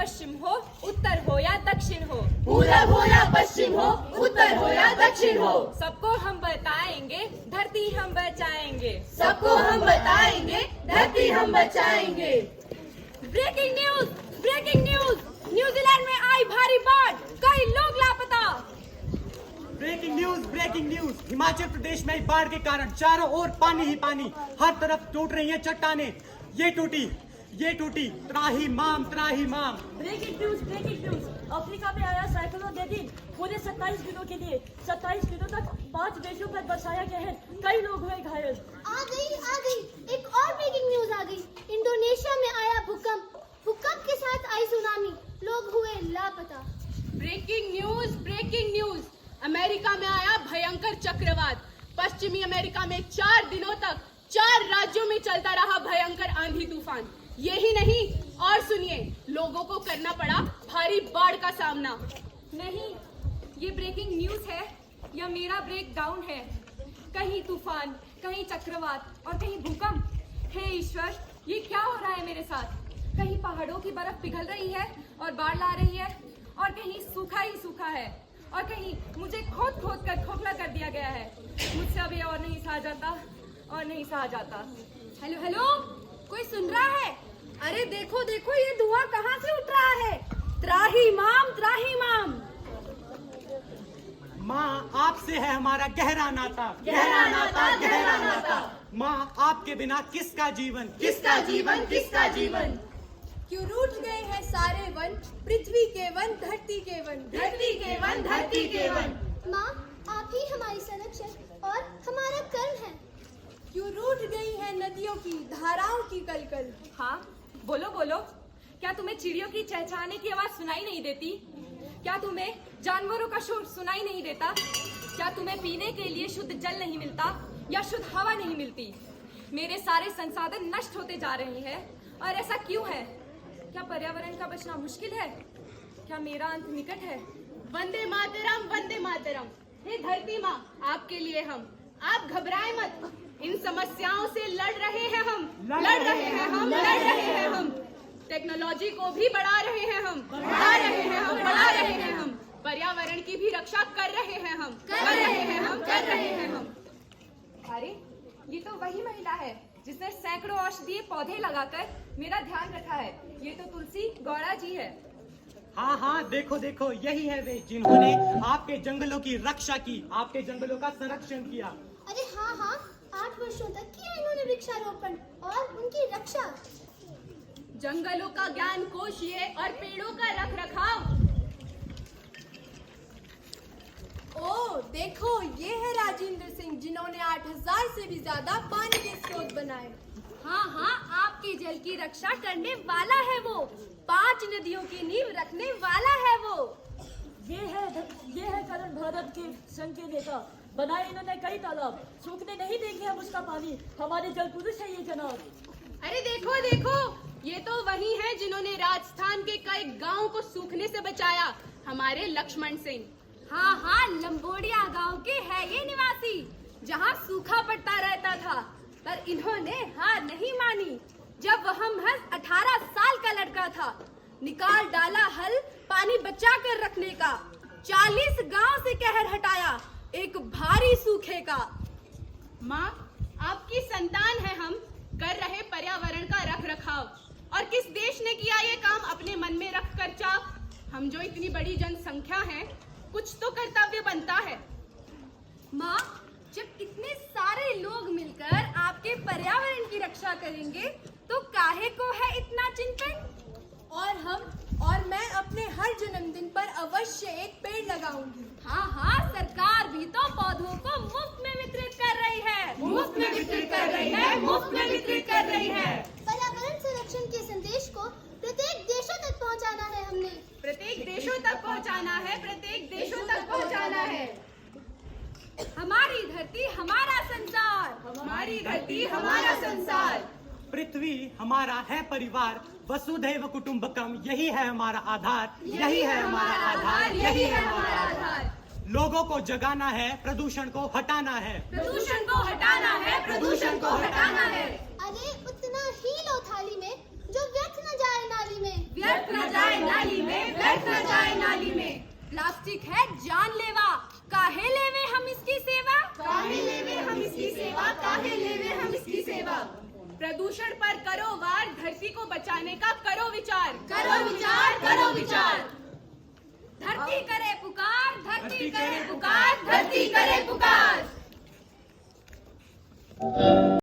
पश्चिम हो, उत्तर हो या दक्षिण हो, पूरब हो या पश्चिम हो, उत्तर हो या दक्षिण हो, सबको हम बताएंगे, धरती हम बचाएंगे। सबको हम बताएंगे, धरती हम बचाएंगे। Breaking news, breaking news, New Zealand में आई भारी बाढ़, कई लोग लापता। ब्रेकिंग न्यूज, हिमाचल प्रदेश में बाढ़ के कारण चारों ओर पानी ही पानी, हर तरफ टूट रही हैं चट्टानें। ये टूटी, त्राही माम। ब्रेकिंग न्यूज, अफ्रीका में आया साइक्लोन डेनियल पूरे 27 दिनों के लिए 27 दिनों तक 5 देशों पर बरसाया कहर, कई लोग हुए घायल। आ गई, एक और ब्रेकिंग न्यूज आ गई। इंडोनेशिया में आया भूकंप के साथ आई सुनामी, लोग हुए लापता। ब्रेकिंग न्यूज, अमेरिका में आया भयंकर चक्रवात। पश्चिमी अमेरिका में 4 दिनों तक 4 राज्यों में चलता रहा भयंकर आंधी तूफान। यही नहीं, और सुनिए, लोगों को करना पड़ा भारी बाढ़ का सामना। नहीं, ये ब्रेकिंग न्यूज है या मेरा ब्रेक डाउन है। कहीं तूफान, कहीं चक्रवात और कहीं भूकंप। हे ईश्वर, ये क्या हो रहा है मेरे साथ? कहीं पहाड़ों की बर्फ पिघल रही है और बाढ़ ला रही है, और कहीं सूखा ही सूखा है, और कहीं मुझे खोद कर खोखला कर दिया गया है। मुझसे अब ये और नहीं सहा जाता। हेलो, कोई सुन रहा है? अरे देखो, ये धुआं कहाँ से उठ रहा है? त्राही माम। माँ, आपसे है हमारा गहरा नाता। माँ, आपके बिना किसका जीवन? क्यों रूठ गए हैं सारे वन, पृथ्वी के वन, धरती के वन। माँ, आप ही हमारी संरक्षक और हमारा कर्म है। क्यों रूठ गई है नदियों की धाराओं की कलकल। हाँ, बोलो, क्या तुम्हें चिड़ियों की चहचहाने की आवाज सुनाई नहीं देती? क्या तुम्हें जानवरों का शोर सुनाई नहीं देता? क्या तुम्हें पीने के लिए शुद्ध जल नहीं मिलता या शुद्ध हवा नहीं मिलती? मेरे सारे संसाधन नष्ट होते जा रहे हैं, और ऐसा क्यों है? क्या पर्यावरण का बचना मुश्किल है? क्या मेरा अंत निकट है? वंदे मातरम। हे धरती माँ, आपके लिए आप घबराए मत। इन समस्याओं से लड़ रहे हैं हम। टेक्नोलॉजी को भी बढ़ा रहे हैं हम। पर्यावरण की भी रक्षा कर रहे हैं हम। अरे, ये तो वही महिला है जिसने सैकड़ों औषधीय पौधे लगाकर मेरा ध्यान रखा है। ये तो तुलसी गौड़ा जी है। हाँ, देखो, यही है वे जिन्होंने आपके जंगलों की रक्षा की, आपके जंगलों का संरक्षण किया। अरे हाँ, 8 वर्षों तक किया इन्होंने वृक्षारोपण और उनकी रक्षा। जंगलों का ज्ञान कोशिए और पेड़ों का रख रखाव। ओ देखो, ये है राजेंद्र सिंह, जिन्होंने 8000 से भी ज्यादा पानी के स्रोत बनाए। हाँ, आपके जल की रक्षा करने वाला है वो। 5 नदियों की नींव रखने वाला है वो। ये है करण भारत के संघ के नेता। बनाए इन्होंने कई तालाब, सूखने नहीं देंगे हम उसका पानी। हमारे जल पुरुष है ये जनाब। अरे देखो, ये तो वही है जिन्होंने राजस्थान के कई गांवों को सूखने से बचाया, हमारे लक्ष्मण सिंह। हाँ, लंबोड़िया गांव के है ये निवासी, जहाँ सूखा पड़ता रहता था। पर इन्होंने हार नहीं मानी। जब वह महज 18 साल का लड़का था, निकाल डाला हल पानी बचा कर रखने का। 40 गांव से कहर हटाया एक भारी सूखे का। माँ, आपकी संतान है हम, कर रहे पर्यावरण का रख रखाव। और किस देश ने किया ये काम अपने मन में रख कर चाव? हम जो इतनी बड़ी जनसंख्या हैं, कुछ तो कर्तव्य बनता है। माँ, जब इतने सारे लोग मिलकर आपके पर्यावरण की रक्षा करेंगे, तो काहे को है इतना चिंतन? और मैं अपने हर जन्मदिन पर अवश्य एक पेड़ लगाऊंगी। हाँ, सरकार भी तो पौधों को मुफ्त में वितरित कर रही है। पर्यावरण संरक्षण के संदेश को प्रत्येक देशों तक पहुंचाना है हमने। प्रत्येक देशों तक पहुंचाना है। हमारी धरती हमारा संसार। पृथ्वी हमारा है परिवार, वसुधैव कुटुंबकम, यही है हमारा आधार। लोगों को जगाना है, प्रदूषण को हटाना है। अरे उतना ही लो थाली में जो व्यर्थ न जाए नाली में। व्यर्थ न जाए नाली में, व्यर्थ न जाए नाली में। प्लास्टिक है जानलेवा, काहे लेवे हम इसकी सेवा, काहे लेवे हम इसकी सेवा, काहे लेवे हम इसकी सेवा। प्रदूषण पर करो वार, धरती को बचाने का करो विचार। करो विचार, करो विचार। धरती करे पुकार, धरती करे करे पुकार, धरती करे पुकार।